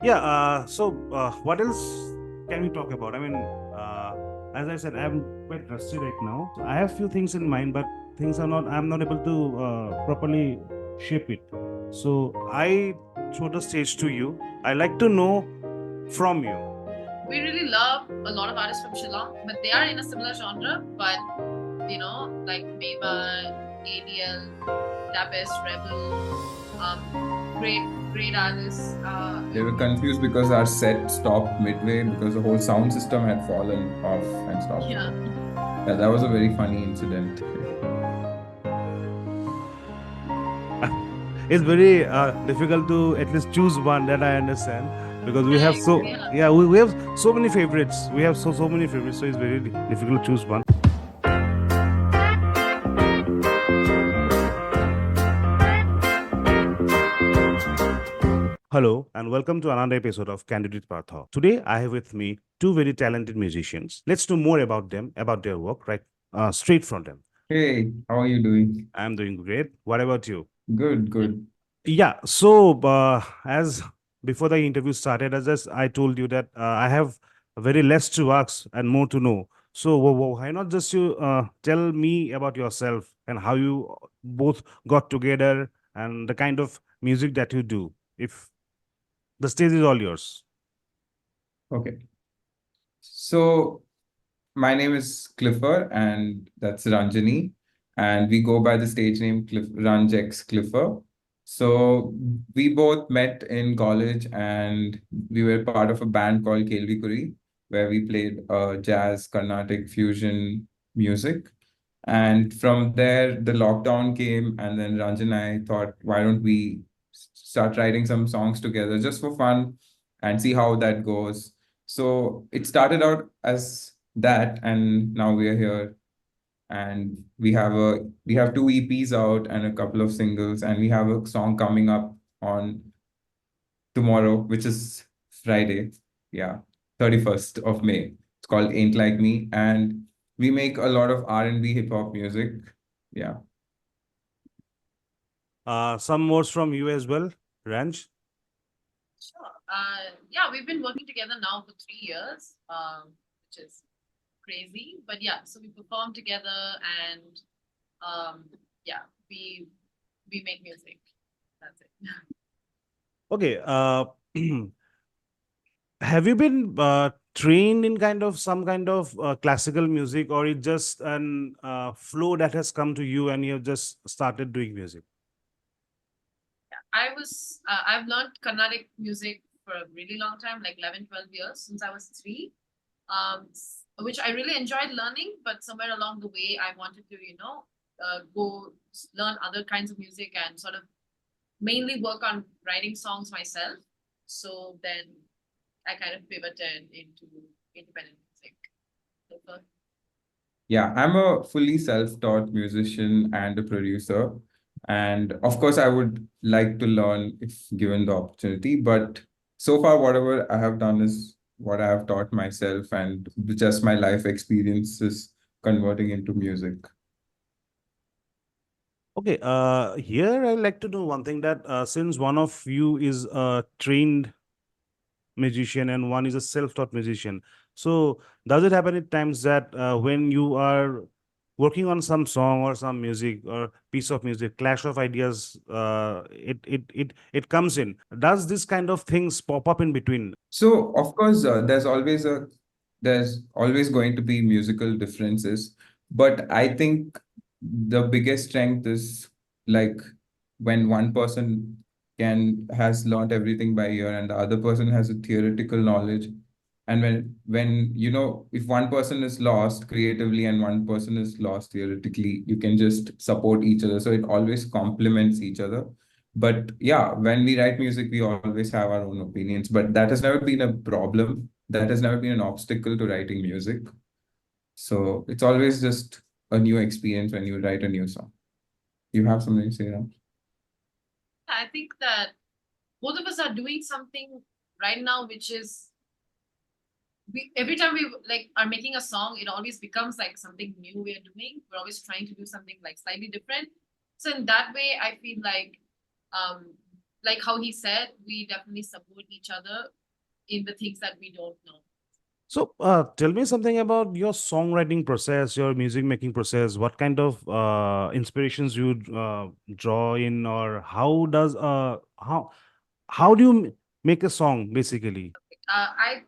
Yeah. What else can we talk about? As I said, I'm quite rusty right now. I have few things in mind, but things are not. I'm not able to properly shape it. So I throw the stage to you. I like to know from you. We really love a lot of artists from Shillong, but they are in a similar genre. But like Meva, ADL, Dabis, Rebel, great artists. They were confused because our set stopped midway because the whole sound system had fallen off and stopped. Yeah. Yeah, that was a very funny incident. It's very difficult to at least choose one that I understand because we have Thanks. so Yeah. yeah we have so many favorites. We have so many favorites, so it's very difficult to choose one. Hello and welcome to another episode of Candid with Partha. Today I have with me two very talented musicians. Let's know more about them, about their work, right? Straight from them. Hey, how are you doing? I'm doing great. What about you? Good, good. Yeah. So, as before the interview started, as I told you that I have very less to ask and more to know. So, why not just you tell me about yourself and how you both got together and the kind of music that you do? If the stage is all yours. Okay. So my name is Chlipher and that's Ranjani. And we go by the stage name RANJ X CLIFR. So we both met in college and we were part of a band called Kelvikkuri, where we played jazz, Carnatic, fusion music. And from there, the lockdown came, and then Ranjan and I thought, why don't we start writing some songs together just for fun and see how that goes. So it started out as that, and now we are here, and we have two EPs out and a couple of singles, and we have a song coming up on tomorrow, which is Friday. Yeah, 31st of May. It's called Ain't Like Me, and we make a lot of R&B hip hop music. Yeah. Some more from you as well, Ranj. Sure. Yeah, we've been working together now for 3 years, which is crazy. But yeah, so we perform together and yeah, we make music. That's it. Okay. Have you been trained in kind of some kind of classical music, or it just an flow that has come to you and you've just started doing music? I've learned Carnatic music for a really long time, like 11, 12 years since I was three, which I really enjoyed learning. But somewhere along the way, I wanted to, go learn other kinds of music and sort of mainly work on writing songs myself. So then I kind of pivoted into independent music. So, Yeah, I'm a fully self-taught musician and a producer. And of course, I would like to learn if given the opportunity. But so far, whatever I have done is what I have taught myself and just my life experiences converting into music. Okay, here I like to know one thing that since one of you is a trained musician and one is a self-taught musician, so does it happen at times that when you are working on some song or some music or piece of music, clash of ideas, it comes in? Does this kind of things pop up in between? So, of course, there's always going to be musical differences, but I think the biggest strength is like when one person can has learned everything by ear and the other person has a theoretical knowledge, and when if one person is lost creatively and one person is lost theoretically, you can just support each other, so it always complements each other. But yeah, when we write music, we always have our own opinions, but that has never been a problem. That has never been an obstacle to writing music. So it's always just a new experience when you write a new song. You have something to say, Ram? I think that both of us are doing something right now, which is every time we like are making a song, it always becomes like something new we are doing. We're always trying to do something like slightly different. So in that way, I feel like um like how he said, we definitely support each other in the things that we don't know. So, tell me something about your songwriting process, your music making process. What kind of inspirations you draw in, or how do you make a song basically? I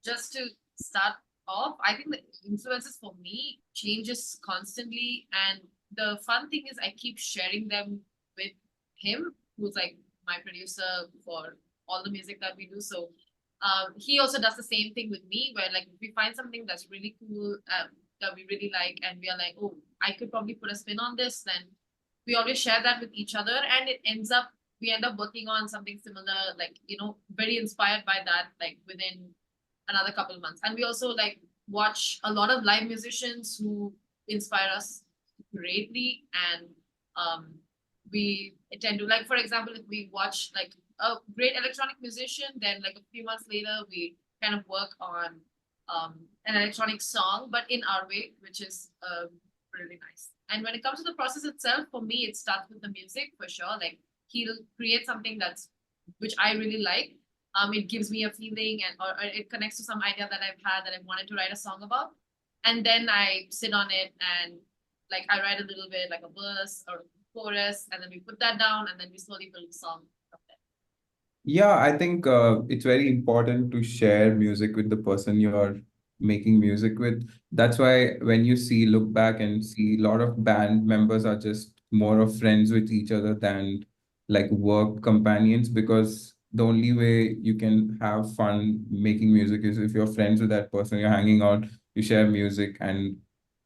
just to start off, I think the influences for me changes constantly, and the fun thing is I keep sharing them with him, who's like my producer for all the music that we do. So he also does the same thing with me, where like if we find something that's really cool, that we really like, and we are like, oh, I could probably put a spin on this, then we always share that with each other, and we end up working on something similar, like, very inspired by that, like within another couple of months. And we also like watch a lot of live musicians who inspire us greatly. And um, we tend to, like, for example, if we watch like a great electronic musician, then like a few months later, we kind of work on an electronic song, but in our way, which is really nice. And when it comes to the process itself, for me, it starts with the music for sure. Like he'll create something which I really like. It gives me a feeling, or it connects to some idea that I've had that I wanted to write a song about. And then I sit on it and like I write a little bit, like a verse or chorus, and then we put that down, and then we slowly build a song from there. Yeah, I think it's very important to share music with the person you're making music with. That's why when you look back and see a lot of band members are just more of friends with each other than like work companions, because the only way you can have fun making music is if you're friends with that person, you're hanging out, you share music, and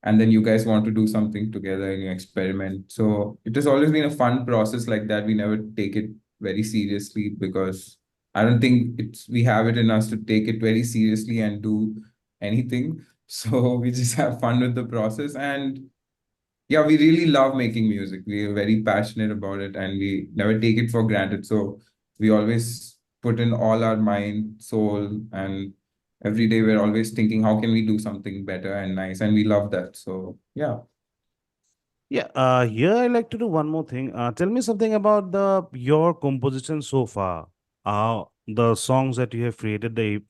then you guys want to do something together and you experiment. So it has always been a fun process like that. We never take it very seriously because I don't think we have it in us to take it very seriously and do anything. So we just have fun with the process. And yeah, we really love making music. We are very passionate about it and we never take it for granted. So we always put in all our mind, soul, and every day we're always thinking, how can we do something better and nice? And we love that. So yeah. Yeah, here I like to do one more thing. Tell me something about your composition so far. The songs that you have created,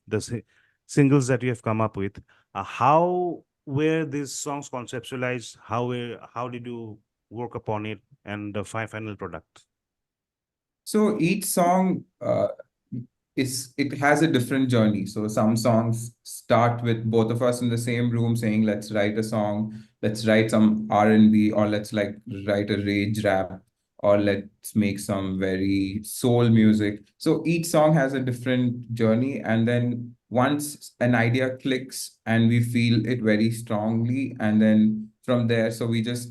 singles that you have come up with. How were these songs conceptualized? How did you work upon it and the final product? So each song it has a different journey. So some songs start with both of us in the same room saying, let's write a song, let's write some R&B, or let's like write a rage rap, or let's make some very soul music. So each song has a different journey. And then once an idea clicks and we feel it very strongly, and then from there,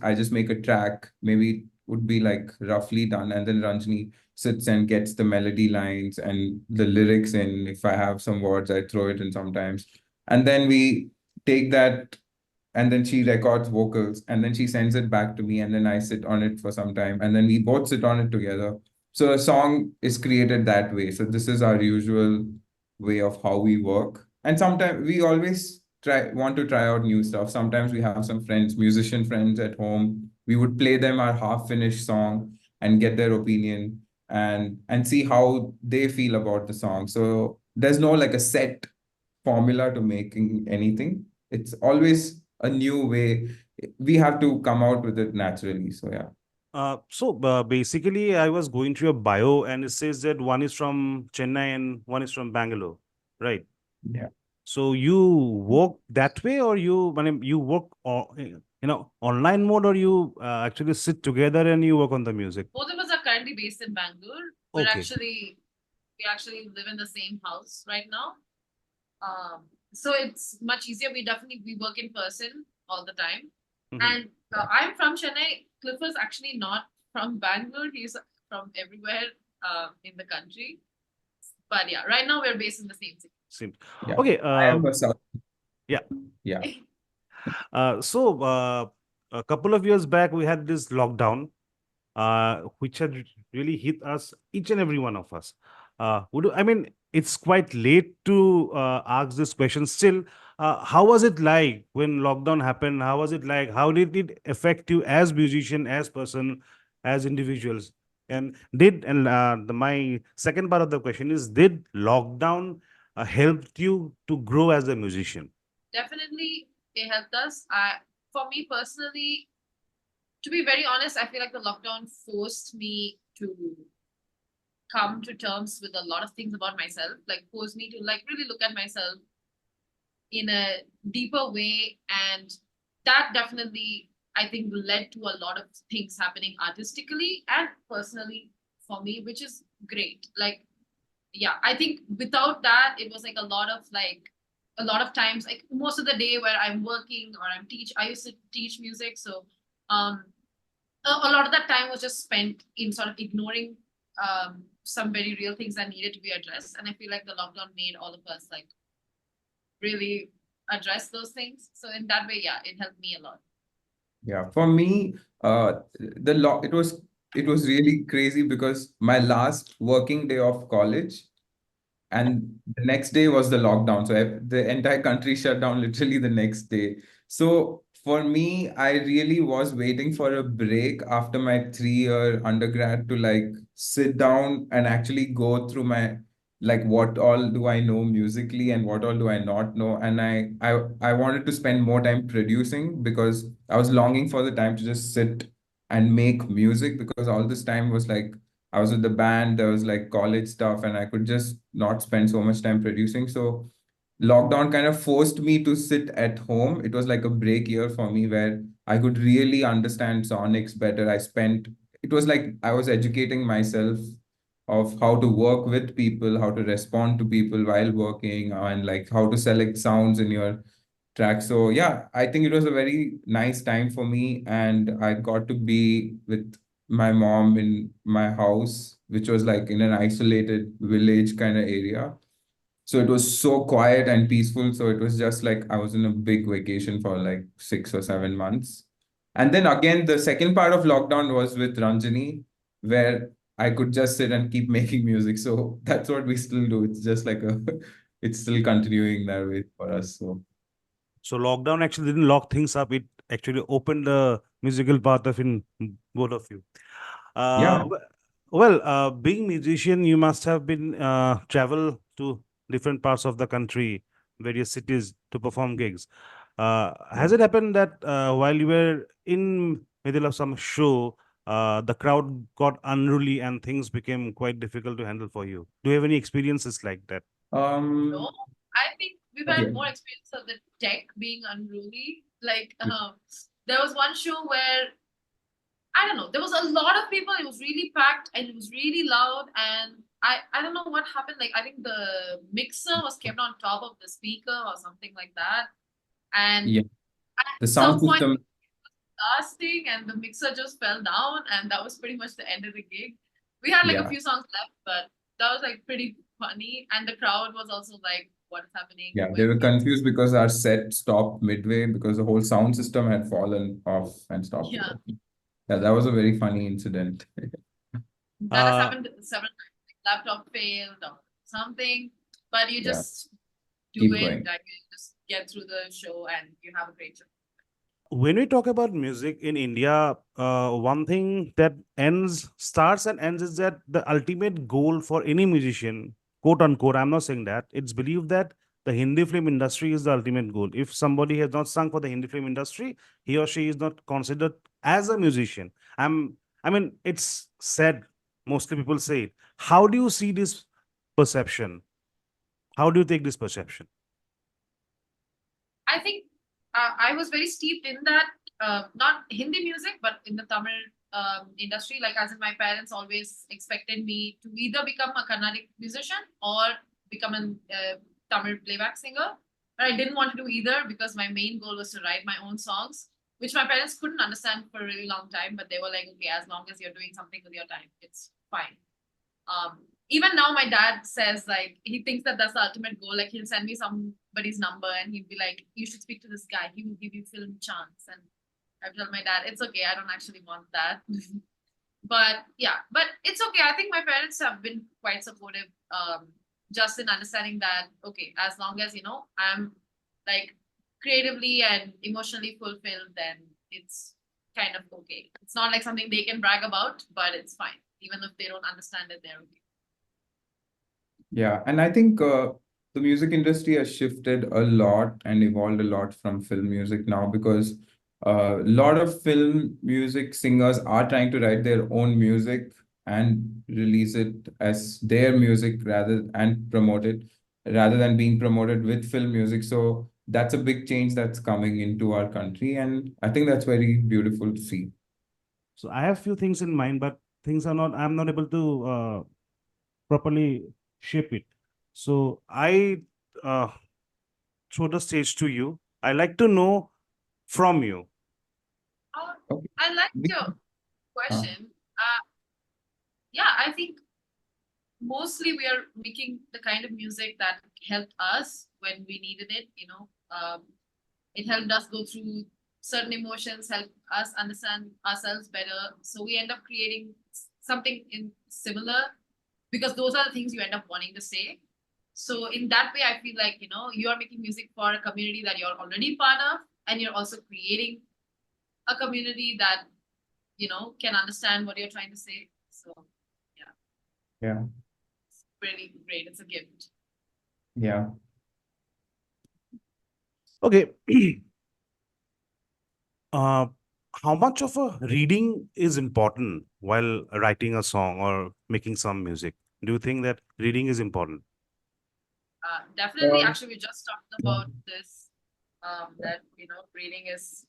I just make a track, maybe it would be like roughly done, and then Ranjani sits and gets the melody lines and the lyrics in. If I have some words, I throw it in sometimes. And then we take that, and then she records vocals, and then she sends it back to me, and then I sit on it for some time, and then we both sit on it together. So a song is created that way. So this is our usual way of how we work. And sometimes we always want to try out new stuff. Sometimes we have some friends, musician friends at home. We would play them our half finished song and get their opinion and see how they feel about the song. So there's no like a set formula to making anything. It's always a new way. We have to come out with it naturally. So yeah. Basically, I was going through your bio and it says that one is from Chennai and one is from Bangalore, right? Yeah. So you work that way, or you work online mode, or you actually sit together and you work on the music? Both of us are currently based in Bangalore. Okay. We actually live in the same house right now. So it's much easier. We work in person all the time. And I'm from Chennai. Chlipher's actually not from Bangalore. He's from everywhere in the country. But yeah, right now we're based in the same city. Yeah. Okay. I am a South. Yeah. Yeah. A couple of years back, we had this lockdown, which had really hit us, each and every one of us. It's quite late to ask this question. Still, how was it like when lockdown happened? How was it like? How did it affect you as musician, as person, as individuals? And my second part of the question is, did lockdown helped you to grow as a musician? Definitely, it helped us. For me personally, to be very honest, I feel like the lockdown forced me to come to terms with a lot of things about myself, like forced me to like really look at myself in a deeper way. And that definitely, I think, led to a lot of things happening artistically and personally for me, which is great. Like, yeah, I think without that, it was like a lot of times, like most of the day where I'm working or I used to teach music. So um a lot of that time was just spent in sort of ignoring some very real things that needed to be addressed. And I feel like the lockdown made all of us like really address those things. So in that way, yeah, it helped me a lot. Yeah, for me, it was really crazy because my last working day of college, and the next day was the lockdown. So the entire country shut down literally the next day. So for me, I really was waiting for a break after my 3 year undergrad to like sit down and actually go through my, like, what all do I know musically and what all do I not know. And I wanted to spend more time producing because I was longing for the time to just sit and make music, because all this time was like I was with the band, there was like college stuff, and I could just not spend so much time producing. So lockdown kind of forced me to sit at home. It was like a break year for me where I could really understand sonics better. It was like I was educating myself of how to work with people, how to respond to people while working, and like how to select sounds in your track. So yeah, I think it was a very nice time for me, and I got to be with my mom in my house, which was like in an isolated village kind of area. So it was so quiet and peaceful. So it was just like I was in a big vacation for like 6 or 7 months. And then again, the second part of lockdown was with Ranjani, where I could just sit and keep making music. So that's what we still do. It's just like it's still continuing that way for us. So So lockdown actually didn't lock things up. It actually opened the musical path of in both of you. yeah. Being musician, you must have been travel to different parts of the country, various cities to perform gigs. Has it happened that while you were in middle of some show, the crowd got unruly and things became quite difficult to handle for you? Do you have any experiences like that? No, Um, I think we've had okay. more experience of the tech being unruly. Like, there was one show where I don't know, there was a lot of people. It was really packed and it was really loud. And I don't know what happened. Like, I think the mixer was kept on top of the speaker or something like that. And Yeah. at The some sound point, system. lasting and the mixer just fell down. And that was pretty much the end of the gig. We had like a Yeah. few songs left, but that was like pretty funny. And the crowd was also like, what is happening? Yeah. They When were we confused because our set stopped midway because the whole sound system had fallen off and stopped Yeah, working. Yeah, that was a very funny incident. that has Uh, happened several times. Like laptop failed or something, but you Yeah. just do Keep it. going. Like you just get through the show and you have a great show. when we talk about music in India, one thing that starts and ends is that the ultimate goal for any musician, quote unquote, I'm not saying that, it's believed that the Hindi film industry is the ultimate goal. If somebody has not sung for the Hindi film industry, he or she is not considered as a musician. I mean, it's said, mostly people say it. How do you see this perception? How do you take this perception? I think I was very steeped in that, not Hindi music, but in the Tamil industry. Like, as in, my parents always expected me to either become a Carnatic musician or become a Tamil playback singer. But I didn't want to do either because my main goal was to write my own songs, which my parents couldn't understand for a really long time. But they were like, okay, as long as you're doing something with your time, it's fine. Even now my dad says like he thinks that that's the ultimate goal. Like, he'll send me somebody's number and he'd be like, you should speak to this guy, he will give you film chance. And I tell my dad, it's okay, I don't actually want that. But yeah, but it's okay. I think my parents have been quite supportive, just in understanding that, okay, as long as I'm like creatively and emotionally fulfilled, then it's kind of okay. It's not like something they can brag about, but it's fine. even if they don't understand it, they're okay. Yeah, and I think the music industry has shifted a lot and evolved a lot from film music now, because a lot of film music singers are trying to write their own music and release it as their music rather and promote it rather than being promoted with film music. So that's a big change that's coming into our country, and I think that's very beautiful to see. So I have few things in mind, but things are not, I'm not able to properly shape it. So I uh, throw the stage to you. I like to know from you. Okay. I like We- your uh, question. Yeah, I think mostly we are making the kind of music that helped us when we needed it. It helped us go through certain emotions, help us understand ourselves better. So we end up creating something in similar, because those are the things you end up wanting to say. So in that way, I feel like, you are making music for a community that you're already part of, and you're also creating a community that, can understand what you're trying to say. So yeah, yeah, it's really great. It's a gift. yeah. Okay. uh, how much of a reading is important while writing a song or making some music? Do you think that reading is important? Definitely, Um, actually, we just talked about this, that, reading is,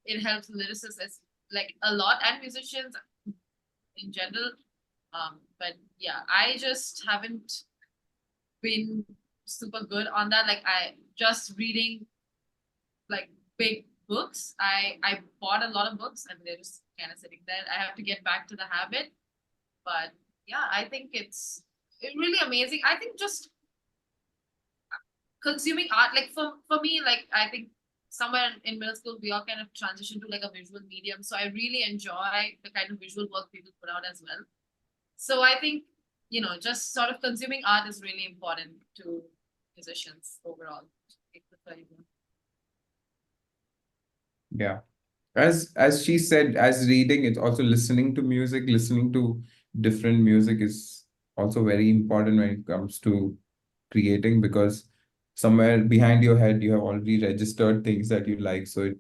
it helps lyricists like a lot, and musicians in general. But yeah, I just haven't been super good on that. Like, I just reading like big books. I bought a lot of books and they're just kind of sitting there. I have to get back to the habit. But yeah, I think it's really amazing. I think just consuming art, like for me, like I think somewhere in middle school we all kind of transitioned to like a visual medium. So I really enjoy the kind of visual work people put out as well. So I think, just sort of consuming art is really important to musicians overall. yeah. As she said, as reading, it's also listening to music. Listening to different music is also very important when it comes to creating, because somewhere behind your head you have already registered things that you like, so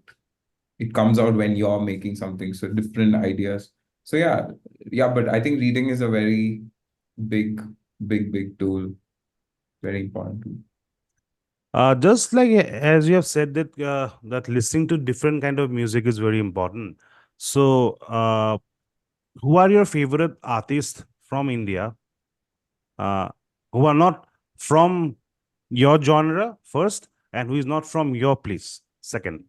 it comes out when you're making something, so different ideas. So yeah, but I think reading is a very big big tool, very important tool. Just like as you have said that that listening to different kind of music is very important. So, who are your favorite artists from India, uh, who are not from your genre first, and who is not from your place second?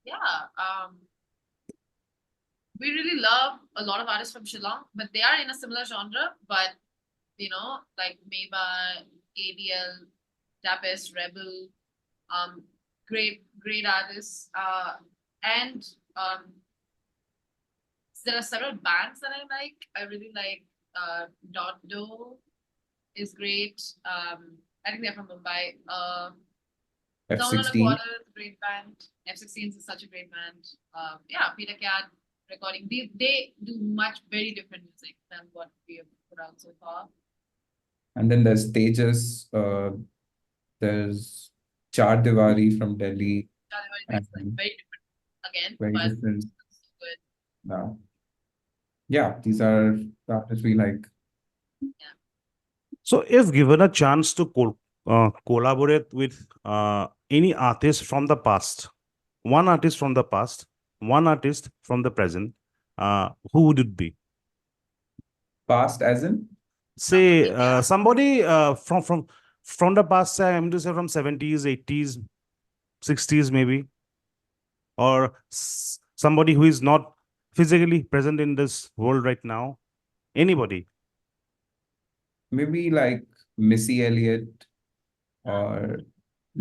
Yeah. We really love a lot of artists from Shillong, but they are in a similar genre. But like Meba, ADL, Tapest, Rebel, great artists. And there are several bands that I like. I really like Dot Do is great. I think they're from Mumbai. Down on a F16. Quarter is a great band. F16 is such a great band. Yeah, Peter Cat recording. They do much very different music than what we have put out so far. And then there's Tejas, there's Char Diwari from Delhi, It's like and very different again, very but different. so good. Yeah, these are the artists we like. Yeah. So, if given a chance to collaborate with any artist from the past, one artist from the past, one artist from the present, who would it be? Past as in? Say India. somebody from the past. Say, I'm to say from 70s, 80s, 60s, maybe, or somebody who is not physically present in this world right now. Anybody. Maybe like Missy Elliott or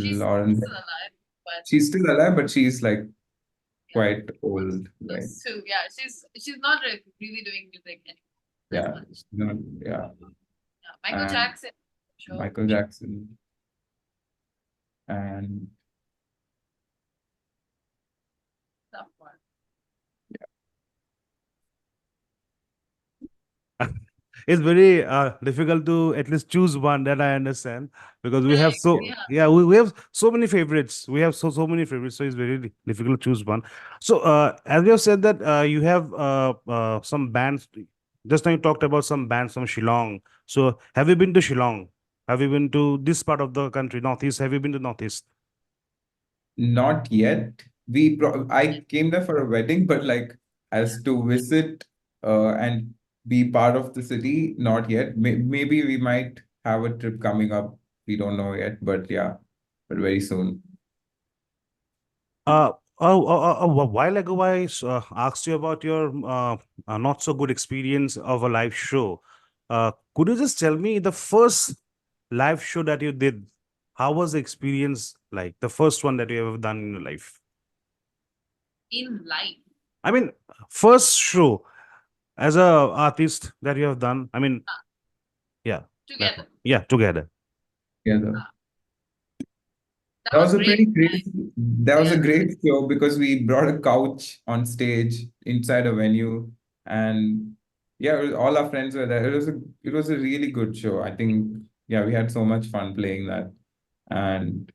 She's Lauren. still alive, but She's still alive, but she's like yeah, quite old, right? those two. Yeah, she's not really doing music anymore as Yeah, much. she's not, yeah. Yeah, Michael And Jackson, sure. Michael Jackson and Tough one. it's very difficult to at least choose one, that I understand, because we have Correct. so Yeah. yeah, we have so many favorites. We have so many favorites, so it's very difficult to choose one. So as you have said that you have some bands. Just now you talked about some bands from Shillong. So have you been to Shillong? Have you been to this part of the country, Northeast? Have you been to Northeast? Not yet. I came there for a wedding, but like as to visit and be part of the city, not yet. Maybe we might have a trip coming up. We don't know yet, but yeah, but very soon. A while ago, I asked you about your not so good experience of a live show. Could you just tell me the first live show that you did? How was the experience like? The first one that you ever done in your life? In life. I mean, first show as a artist that you have done. I mean, yeah, that one. Together. Yeah, together. Together. That That was was a pretty great. great. That was a Yeah. great show because we brought a couch on stage inside a venue, and yeah, all our friends were there. It was a really good show. I think yeah, we had so much fun playing that, and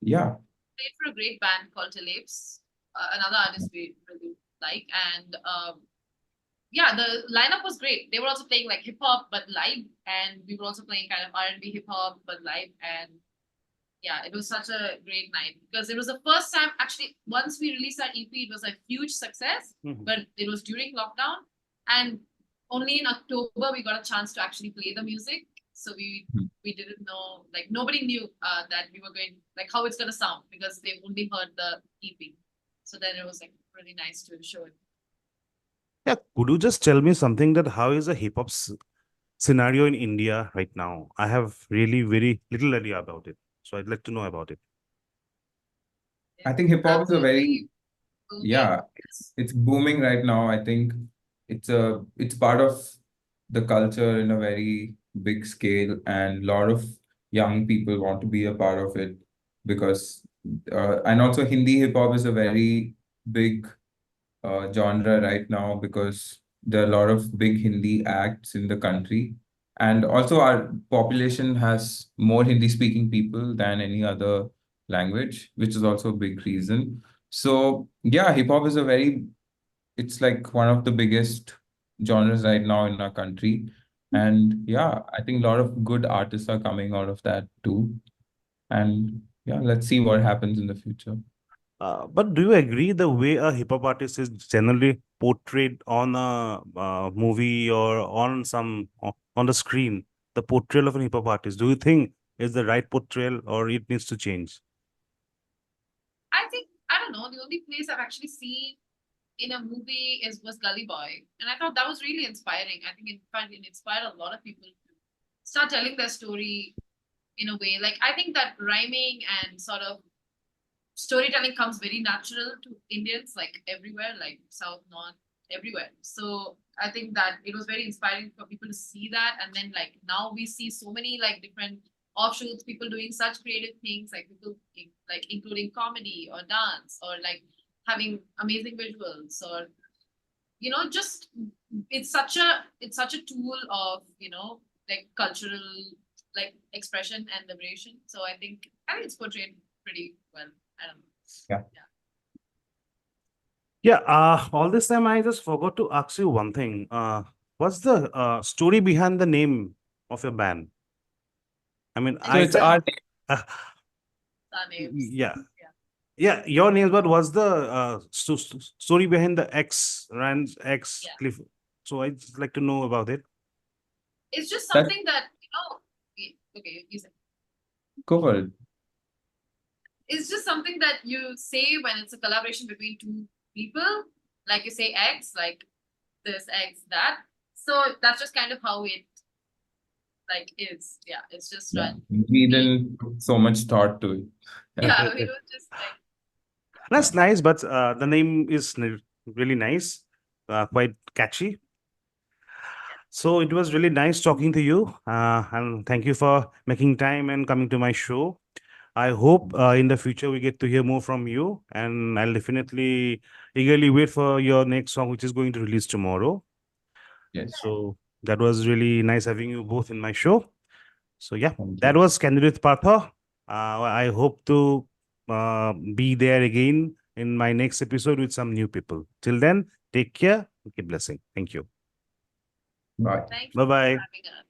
yeah, Played for a great band called Tilapes, another artist we really like. And yeah, the lineup was great. They were also playing like hip hop but live, and we were also playing kind of R&B hip hop but live. And yeah, it was such a great night because it was the first time actually. Once we released our EP, it was a huge success, Mhm. but it was during lockdown, and only in October we got a chance to actually play the music. So we didn't know, like nobody knew that we were going, like how it's gonna sound, because they only heard the EP. So then it was like really nice to show it. Yeah, could you just tell me something that how is a hip hop scenario in India right now? I have really very little idea about it, so I'd like to know about it. I think hip hop is a very Absolutely booming. yeah, it's booming right now. I think it's part of the culture in a very big scale, and a lot of young people want to be a part of it because and also Hindi hip hop is a very big genre right now because there are a lot of big Hindi acts in the country. And also, our population has more Hindi speaking people than any other language, which is also a big reason. So, yeah, hip hop is it's like one of the biggest genres right now in our country. And yeah, I think a lot of good artists are coming out of that too. And yeah, let's see what happens in the future. But do you agree the way a hip hop artist is generally portrayed on a movie or on on the screen, the portrayal of a hip hop artist, do you think is the right portrayal or it needs to change? I think, I don't know, the only place I've actually seen in a movie was Gully Boy, and I thought that was really inspiring. I think in fact it inspired a lot of people to start telling their story in a way. Like I think that rhyming and sort of storytelling comes very natural to Indians, like everywhere, like South, North, everywhere. So I think that it was very inspiring for people to see that. And then like now we see so many like different offshoots, people doing such creative things, like people like including comedy or dance or like having amazing visuals, or just it's such a tool of like cultural like expression and liberation. So I think it's portrayed pretty well. I don't know. Yeah. Yeah, all this time I just forgot to ask you one thing. What's the story behind the name of your band? I mean, So I it's our Our names. yeah. Yeah. Yeah, your names, but what's the story behind the RANJ X Yeah. CLIFR? So I just like to know about it. It's just that something that, okay, you said. go for it. It's just something that you say when it's a collaboration between two people. Like you say X, like this X, that. So that's just kind of how it like is. Yeah, it's just Yeah. run. We didn't put so much thought to it. Yeah. Yeah, it was just like That's nice, but the name is really nice, quite catchy. So it was really nice talking to you, and thank you for making time and coming to my show. I hope in the future we get to hear more from you, and I'll definitely eagerly wait for your next song, which is going to release tomorrow. Yes. So That was really nice having you both in my show. So yeah, Thank that you. was Candid with Partha. I hope to be there again in my next episode with some new people. Till then, take care. Keep blessing. Thank you. Bye. Thank you Bye for bye. having us.